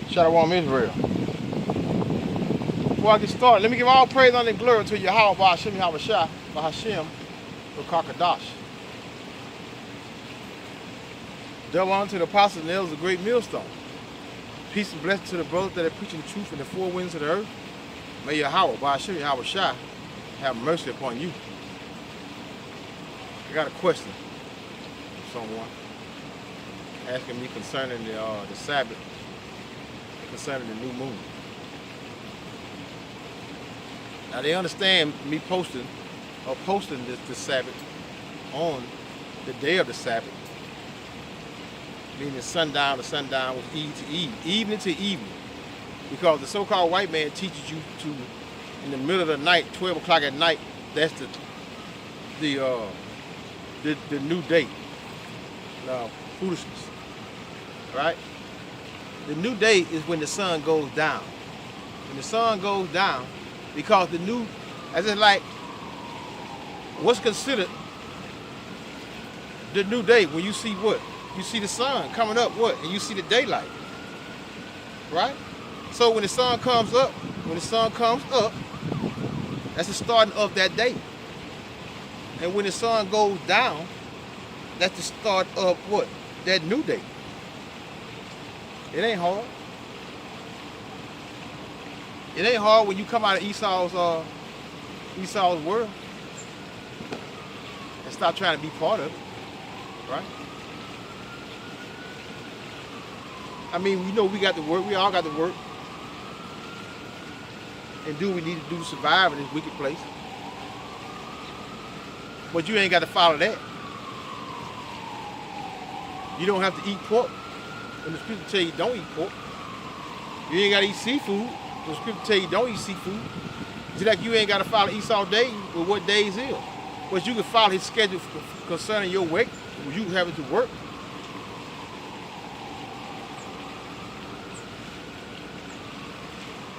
Shalom Israel. Before I get started, let me give all praise, honor, and glory to Yahweh, Ba'ashem, Yahweh Bahashem, Kakadash. Double honor to the apostles and elders of the great millstone. Peace and blessing to the brothers that are preaching the truth in the four winds of the earth. May Yahweh, Ba'ashem, Yahweh have mercy upon you. I got a question from someone asking me concerning the Sabbath, concerning the new moon. Now they understand me posting this Sabbath on the day of the Sabbath, meaning sundown to sundown was eve to eve, evening to evening, because the so-called white man teaches you to, in the middle of the night, 12 o'clock at night, that's the new day. Now, foolishness, right? The new day is when the sun goes down. When the sun goes down, because the new, as in like, what's considered the new day when you see what? You see the sun coming up, what? And you see the daylight, right? So when the sun comes up, that's the starting of that day. And when the sun goes down, that's the start of what? That new day. It ain't hard. It ain't hard when you come out of Esau's world and stop trying to be part of it, right? I mean, we know we got to work. We all got to work and do what we need to do to survive in this wicked place. But you ain't got to follow that. You don't have to eat pork when the scripture tell you don't eat pork. You ain't got to eat seafood when the scripture tell you don't eat seafood. Just like you ain't got to follow Esau's day with what days is. But you can follow his schedule concerning your work, you having to work.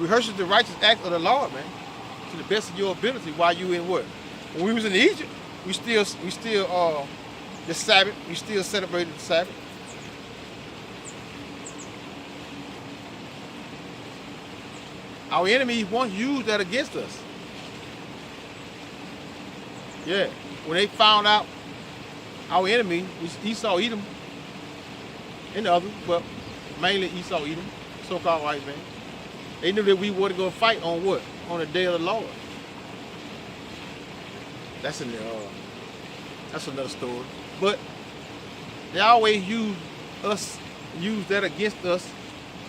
Rehearses the righteous act of the Lord, man, to the best of your ability while you in what? When we was in Egypt, we still the Sabbath, we still celebrated the Sabbath. Our enemies once used that against us. Yeah, when they found out our enemy was Esau, Edom, and the others, but mainly Esau, Edom, so-called white man. They knew that we were to go fight on what? On the day of the Lord. That's another story. But they always use that against us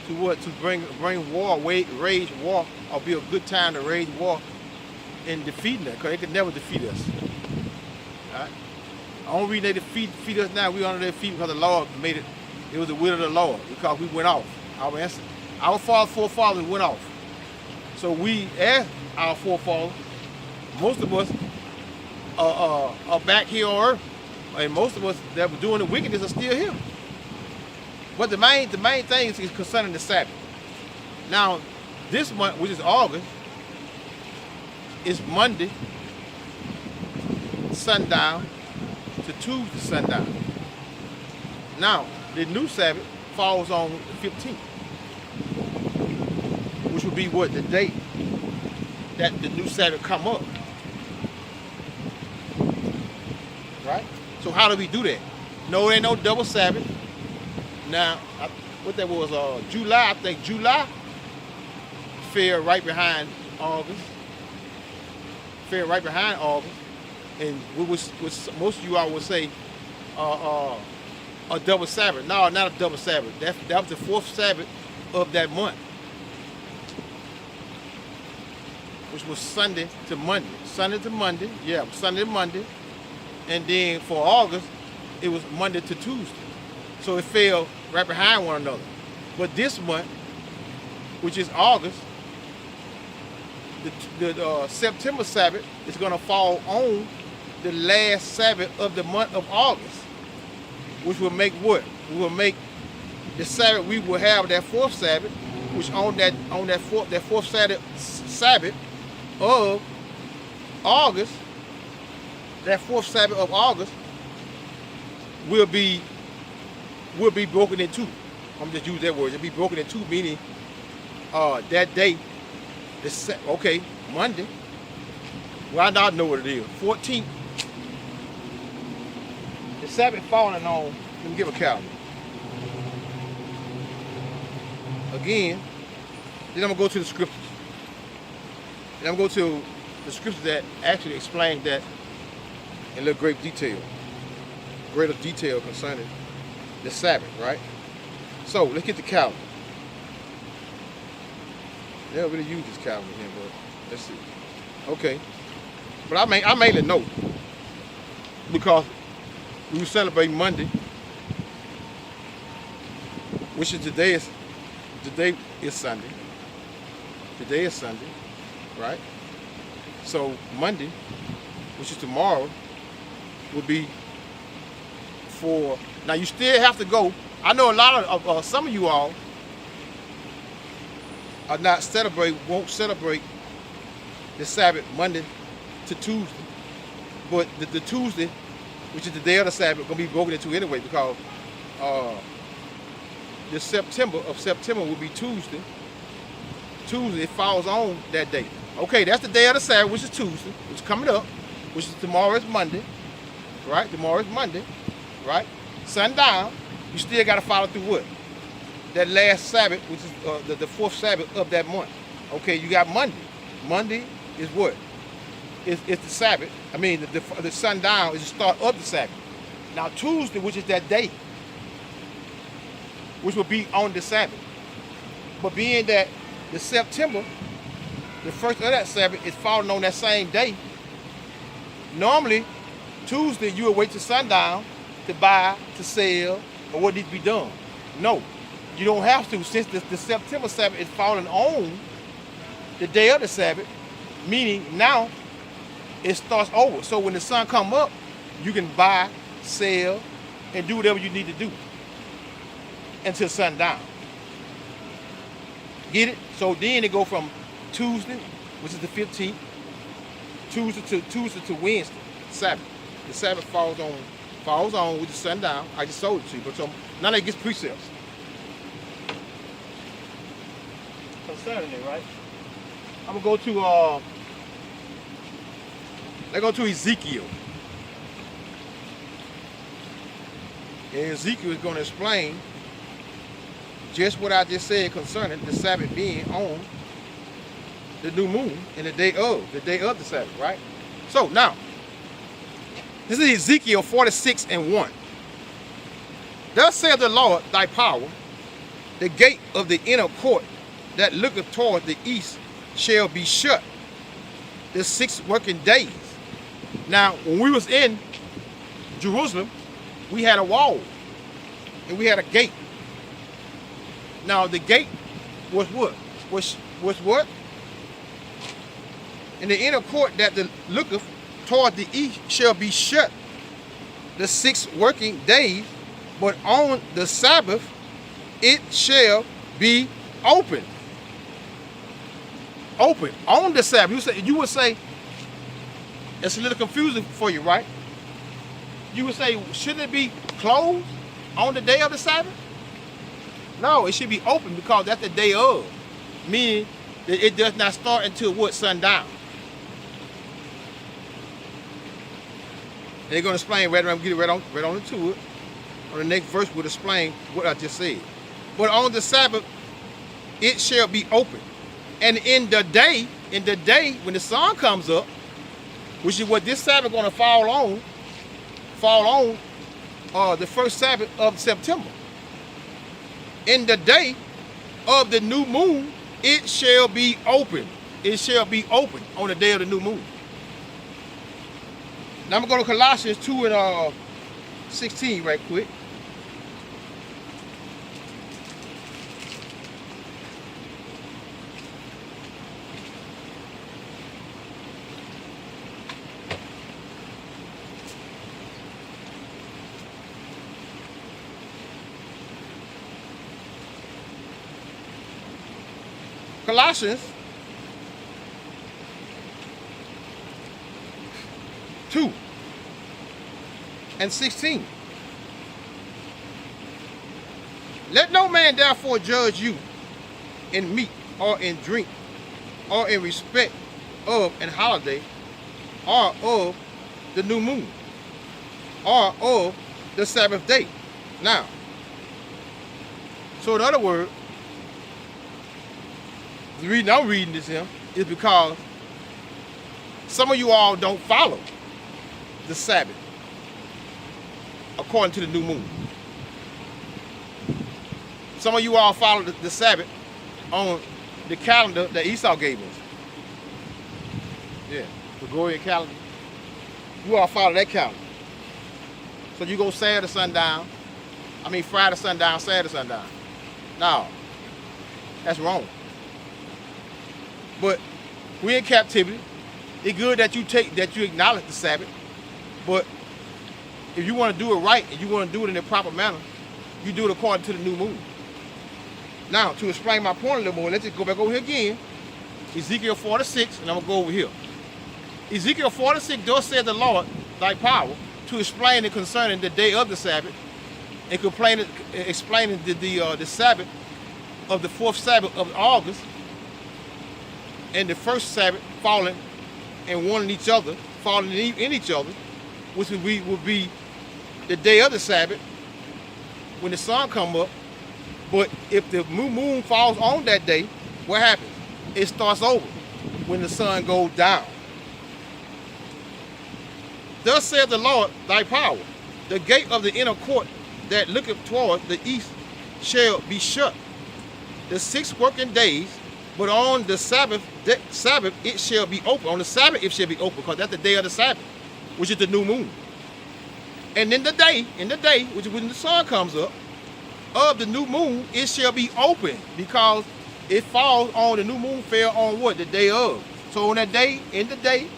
to what? To bring war, rage war, or be a good time to rage war and defeating us, because they could never defeat us. All right? The only reason they defeat us now, we under their feet because the Lord made it. It was the will of the Lord, because we went off. Our forefathers went off. So we, as our forefathers, most of us are back here on earth. And most of us that were doing the wickedness are still here. But the main thing is concerning the Sabbath. Now, this month, which is August, is Monday sundown to Tuesday sundown. Now, the new Sabbath falls on the 15th, which would be what? The date that the new Sabbath come up. Right? So how do we do that? No, there ain't no double Sabbath. Now, what that was, July, I think July fell right behind August. And what most of you all would say a double Sabbath. No, not a double Sabbath. That was the fourth Sabbath of that month, which was Sunday to Monday. Sunday to Monday. And then for August, it was Monday to Tuesday. So it fell right behind one another. But this month, which is August, the September Sabbath is going to fall on the last Sabbath of the month of August, which will make what? We will make the Sabbath, we will have that fourth Sabbath, which on that fourth Sabbath of August, that fourth Sabbath of August will be broken in two. I'm just use that word. It'll be broken in two, meaning that day. Okay, Monday. Well, I don't know what it is. 14th. The Sabbath falling on. Let me give a calendar. Again, then I'm gonna go to the scriptures. And I'm gonna go to the scriptures that actually explain that in a little greater detail concerning the Sabbath, right? So let's get the calendar. They don't really use this calendar here, but let's see. Okay, but I mainly know because we were celebrating Monday, which is today is Sunday. Today is Sunday, right? So Monday, which is tomorrow, will be for. Now you still have to go. I know a lot of some of you all are won't celebrate the Sabbath Monday to Tuesday, but the Tuesday, which is the day of the Sabbath, gonna be broken into anyway because the September will be Tuesday. Tuesday falls on that day. Okay, that's the day of the Sabbath, which is Tuesday, which is coming up, which is tomorrow is Monday, right? Tomorrow is Monday, right? Sundown, you still got to follow through what? That last Sabbath, which is the fourth Sabbath of that month. Okay, you got Monday. Monday is what? It's the Sabbath. I mean, the sundown is the start of the Sabbath. Now Tuesday, which is that day, which will be on the Sabbath. But being that the September, the first of that Sabbath is falling on that same day, normally Tuesday you would wait till sundown to buy, to sell, or what needs to be done. No, you don't have to, since the September Sabbath is falling on the day of the Sabbath, meaning now it starts over. So when the sun come up, you can buy, sell, and do whatever you need to do until sundown. Get it? So then it go from Tuesday, which is the 15th, Tuesday to Wednesday, Sabbath. The Sabbath falls on with the sundown. I just sold it to you, but so now that gets precepts concerning it, right? I'm gonna go to let's go to Ezekiel. And Ezekiel is going to explain just what I just said concerning the Sabbath being on the new moon and the day of the Sabbath, right? So now, this is Ezekiel 46:1. Thus saith the Lord thy power, the gate of the inner court that looketh toward the east shall be shut the 6 working days. Now, when we was in Jerusalem, we had a wall and we had a gate. Now the gate was what? Was what? In the inner court that looketh toward the east shall be shut the 6 working days, but on the Sabbath it shall be open. Open on the Sabbath. You would say it's a little confusing for you, right? You would say, shouldn't it be closed on the day of the Sabbath? No, it should be open because that's the day of, meaning that it does not start until what? Sundown. And they're going to explain right around, get right on into it. On the next verse, we'll explain what I just said. But on the Sabbath, it shall be open. And in the day when the sun comes up, which is what this Sabbath going to fall on the first Sabbath of September. In the day of the new moon, it shall be open. It shall be open on the day of the new moon. Now I'm going to Colossians 2:16 right quick. Colossians 2:16. Let no man therefore judge you in meat or in drink or in respect of an holiday or of the new moon or of the Sabbath day. Now, so in other words, the reason I'm reading this here is because some of you all don't follow the Sabbath according to the new moon. Some of you all follow the Sabbath on the calendar that Esau gave us. Yeah, the Gregorian calendar. You all follow that calendar. So you go Saturday sundown, Friday sundown, Saturday sundown. No, that's wrong. But we're in captivity. It's good that you acknowledge the Sabbath. But if you want to do it right and you want to do it in a proper manner, you do it according to the new moon. Now, to explain my point a little more, let's just go back over here again. Ezekiel 46, and I'm going to go over here. Ezekiel 46 does say the Lord, thy power, to explain it concerning the day of the Sabbath, and explaining the Sabbath of the fourth Sabbath of August, and the first Sabbath falling and one in each other, falling in each other, which would be the day of the Sabbath when the sun come up. But if the moon falls on that day, what happens? It starts over when the sun goes down. Thus saith the Lord thy power, the gate of the inner court that looketh toward the east shall be shut the 6 working days, but on the Sabbath it shall be open. On the Sabbath it shall be open, because that's the day of the Sabbath, which is the new moon. And in the day, which is when the sun comes up, of the new moon, it shall be open, because it falls on, the new moon fell on what? The day of. So on that day, in the day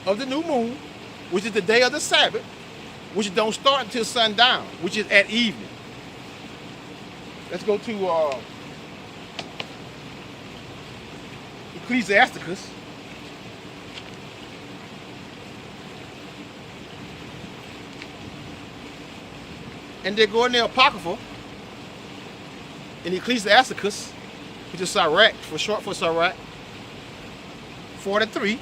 of the new moon, which is the day of the Sabbath, which don't start until sundown, which is at evening. Let's go to Ecclesiasticus. And they go in the Apocrypha, in Ecclesiasticus, which is Sirach, for short for Sirach, 43.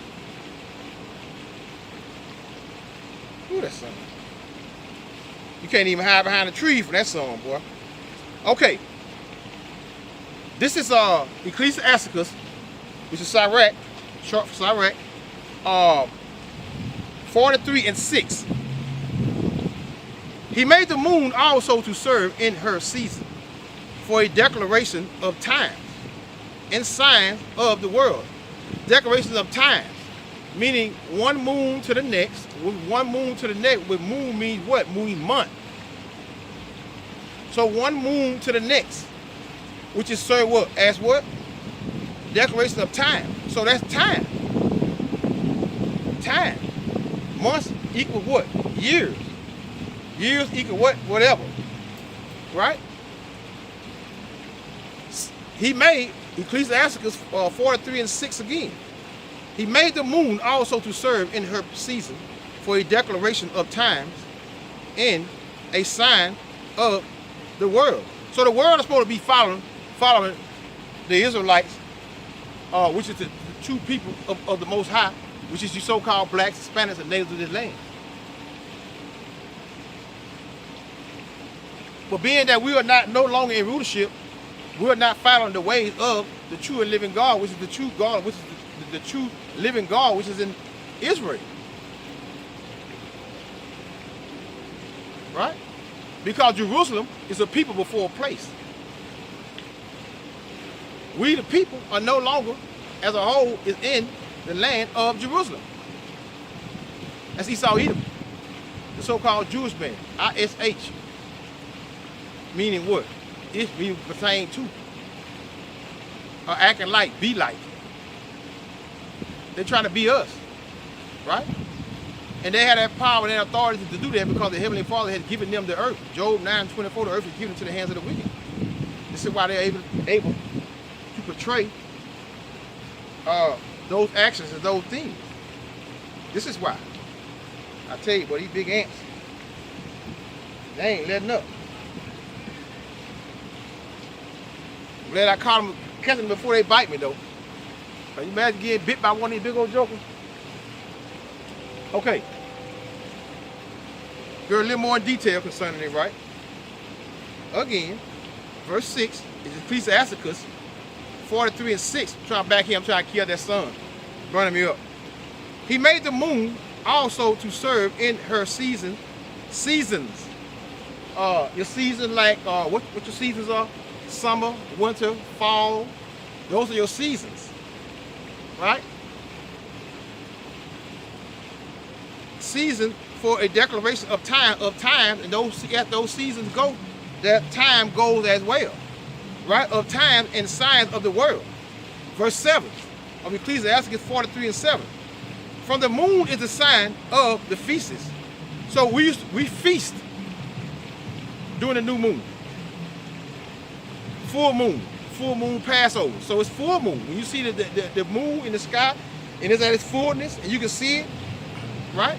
Ooh, that song. You can't even hide behind a tree for that song, boy. Okay. This is Ecclesiasticus, which is Sirach, short for Sirach, 43 and 6. He made the moon also to serve in her season, for a declaration of times and signs of the world. Declarations of times, meaning one moon to the next. With one moon to the next, with moon means what? Moon month. So one moon to the next, which is served what? As what? Declaration of time. So that's time. Time. Months equal what? Years. Years equal what? Whatever. Right? He made, Ecclesiasticus 43 and 6 again. He made the moon also to serve in her season, for a declaration of times and a sign of the world. So the world is supposed to be following the Israelites, which is the true people of the Most High, which is the so-called blacks, Hispanics, and natives of this land. But being that we are no longer in rulership, we are not following the ways of the true and living God, which is the true God, which is the true living God, which is in Israel. Right? Because Jerusalem is a people before a place. We the people are no longer, as a whole, is in the land of Jerusalem. That's Esau Edom, the so-called Jewish man, ISH. Meaning what? It means pertain to. Or acting like, be like. They're trying to be us. Right? And they had that power and that authority to do that because the Heavenly Father had given them the earth. Job 9:24, the earth was given into the hands of the wicked. This is why they're able to portray those actions and those things. This is why. I tell you, boy, these big ants, they ain't letting up. Glad I caught them, catch them before they bite me though. Can you imagine getting bit by one of these big old jokers? Okay. Go a little more in detail concerning it, right? Again, verse 6 is Ecclesiasticus 43 and 6. I'm trying to back here, I'm trying to kill that sun. Burning me up. He made the moon also to serve in her seasons. Your season like what your seasons are? Summer, winter, fall. Those are your seasons. Right? Season for a declaration of time, and as those seasons go, that time goes as well. Right? Of time and signs of the world. Verse 7 of Ecclesiastes 43 and 7. From the moon is the sign of the feasts. So we feast during the new moon. Full moon Passover. So it's full moon. When you see the moon in the sky and it's at its fullness and you can see it, right?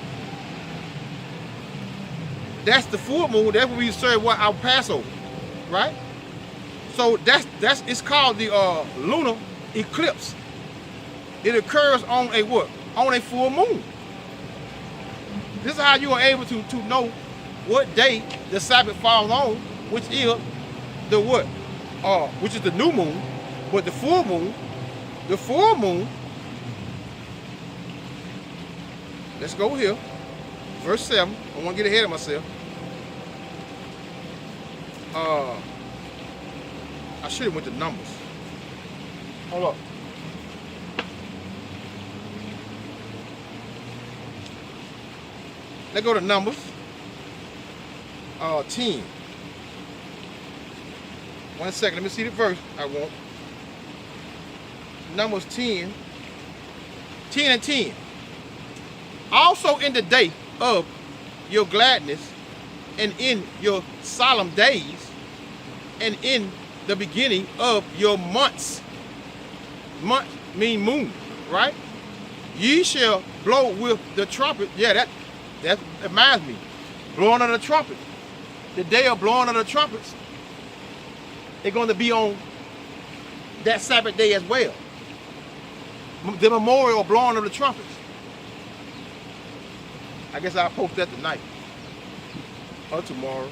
That's the full moon. That's when we serve our Passover, right? So it's called the lunar eclipse. It occurs on a what? On a full moon. This is how you are able to know what day the Sabbath falls on, which is the what? Which is the new moon. But the full moon, let's go here. Verse 7. I don't want to get ahead of myself. I should have went to Numbers. Hold up. Let's go to Numbers 10. 1 second, let me see the verse I want. Numbers 10 and 10. Also in the day of your gladness and in your solemn days and in the beginning of your months. Month mean moon, right? Ye shall blow with the trumpet. Yeah, that reminds me. Blowing of the trumpet. The day of blowing of the trumpets, they're going to be on that Sabbath day as well. The memorial blowing of the trumpets. I guess I'll post that tonight. Or tomorrow.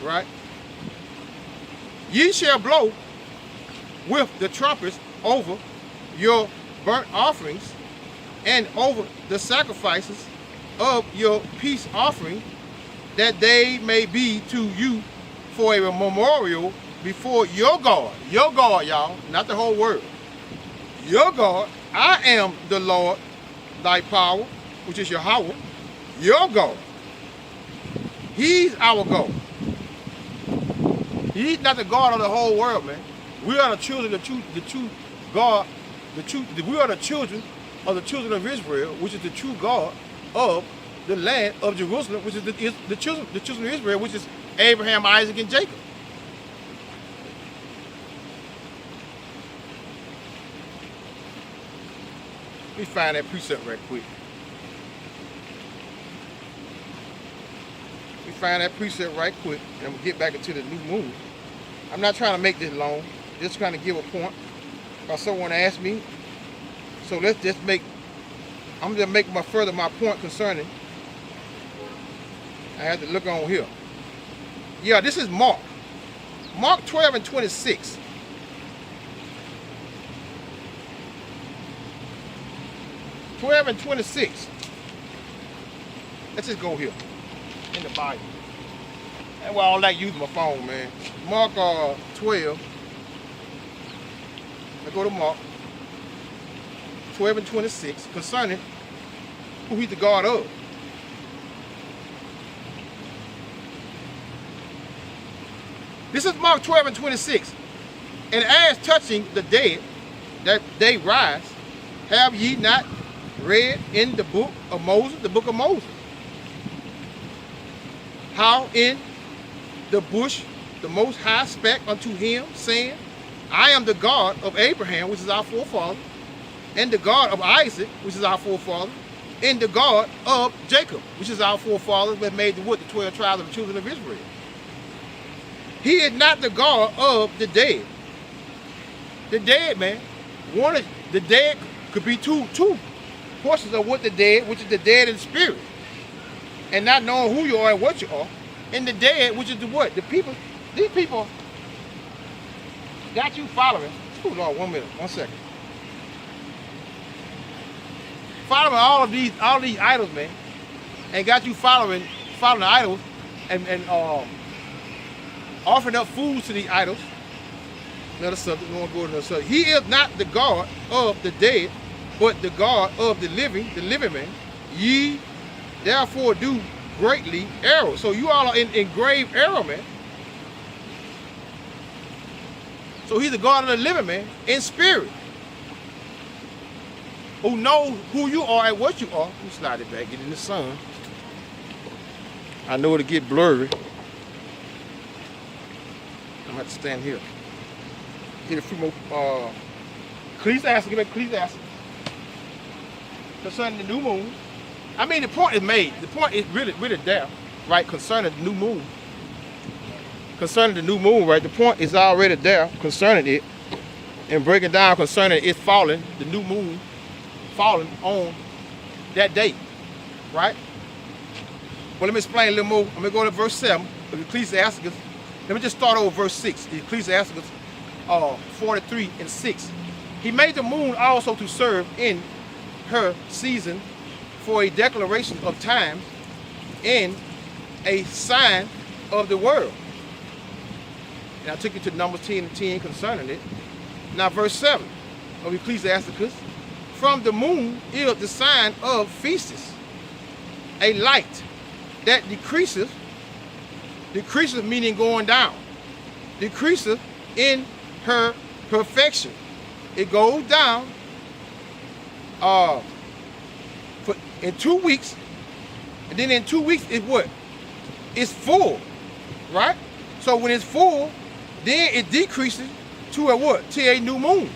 Right? Ye shall blow with the trumpets over your burnt offerings and over the sacrifices of your peace offering, that they may be to you for a memorial before your God. Your God, y'all, not the whole world. Your God, I am the Lord, thy power, which is Yahweh, your God. He's our God. He's not the God of the whole world, man. We are the children of the true God. We are the children of Israel, which is the true God of the land of Jerusalem, which is the children of Israel, which is Abraham, Isaac, and Jacob. Let me find that precept right quick. And I'm gonna get back into the new moon. I'm not trying to make this long, just trying to give a point. Because someone asked me. So let's just I'm just making my point concerning. I had to look on here. Yeah, this is Mark. Mark 12 and 26. Let's just go here in the Bible. That's why I don't like using my phone, man. Mark 12. Let's go to Mark 12 and 26 concerning who he's the God of. This is Mark 12 and 26. And as touching the dead, that they rise, have ye not read in the book of Moses, how in the bush the Most High spake unto him, saying, I am the God of Abraham, which is our forefather, and the God of Isaac, which is our forefather, and the God of Jacob, which is our forefather, that made the 12 tribes of the children of Israel. He is not the God of the dead. The dead, man. One is the dead could be two portions of what the dead, which is the dead in spirit, and not knowing who you are and what you are, and the dead, which is the what? The people. These people got you following. Hold on 1 minute, 1 second. Following all these idols, man, and got you following the idols, and offering up food to these idols. Another subject. We won't go to another subject. He is not the God of the dead, but the God of the living man. Ye therefore do greatly error. So you all are in grave error, man. So he's the God of the living man in spirit, who knows who you are and what you are. Let me slide it back, get in the sun. I know it'll get blurry. I'm gonna have to stand here. Get a few more Ecclesiastes, give me Ecclesiastes. Concerning the new moon. I mean, the point is made. The point is really there, right? Concerning the new moon. Concerning the new moon, right? The point is already there concerning it, and breaking down concerning it falling, the new moon falling on that day, right? Well, let me explain a little more. I'm gonna go to verse 7 of Ecclesiastes. Let me just start over verse 6. Ecclesiastes 43:6. He made the moon also to serve in her season for a declaration of times and a sign of the world. And I took you to Numbers 10:10 concerning it. Now verse 7 of Ecclesiasticus. From the moon is the sign of feasts, a light that decreases meaning going down, decreases in her perfection. It goes down in 2 weeks, and then in 2 weeks it's what? It's full, right? So when it's full, then it decreases to a what? To a new moon.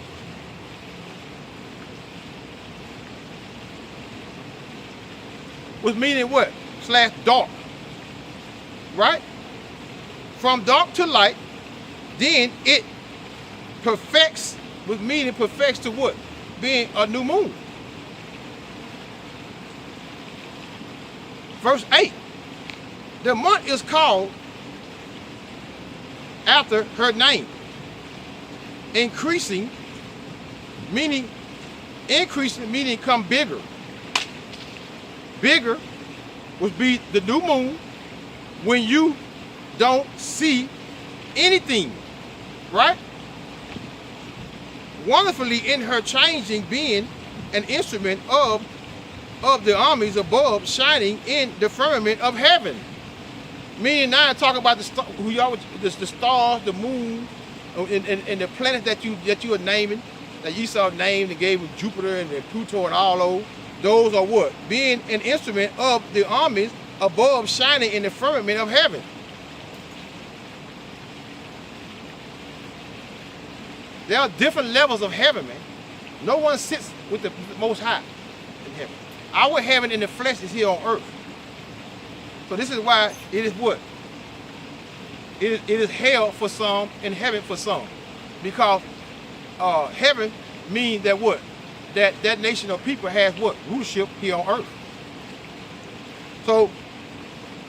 Which meaning what? / dark, right? From dark to light, then it perfects, with meaning perfects to what? Being a new moon. Verse 8, the month is called after her name. Increasing meaning come bigger. Bigger would be the new moon when you don't see anything, right? Wonderfully in her changing, being an instrument of the armies above, shining in the firmament of heaven. Meaning now I'm talking about the stars, the moon, and the planets that you are naming, that Esau named and gave them Jupiter and Pluto and all those. Those are what? Being an instrument of the armies above, shining in the firmament of heaven. There are different levels of heaven, man. No one sits with the Most High in heaven. Our heaven in the flesh is here on earth. So this is why it is what? It is hell for some and heaven for some. Because heaven means that what? That nation of people has what? Rulership here on earth. So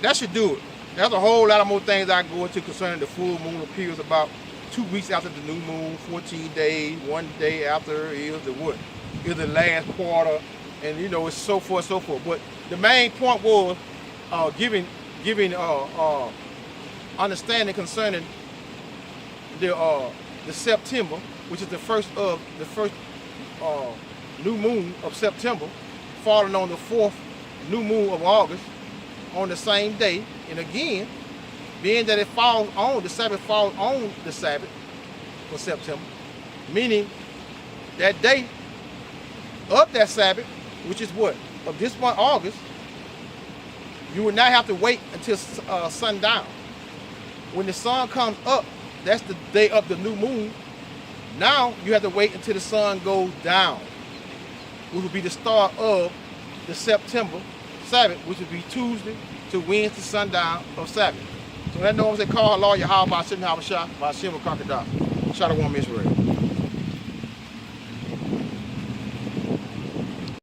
that should do it. There's a whole lot of more things I can go into concerning the full moon appears about 2 weeks after the new moon, 14 days, 1 day after is the what? Is the last quarter, and you know, it's so forth, so forth. But the main point was giving understanding concerning the September, which is the first new moon of September, falling on the 4th new moon of August on the same day. And again, being that it falls on, the Sabbath falls on the Sabbath for September, meaning that day of that Sabbath, which is what? Of this month, August, you would not have to wait until sundown. When the sun comes up, that's the day of the new moon. Now you have to wait until the sun goes down, which will be the start of the September Sabbath, which will be Tuesday to Wednesday sundown of Sabbath. So that know what I'm saying, call lawyer, how about sitting, how a shot, by Shimmer Crocodile. Shot a woman Israel.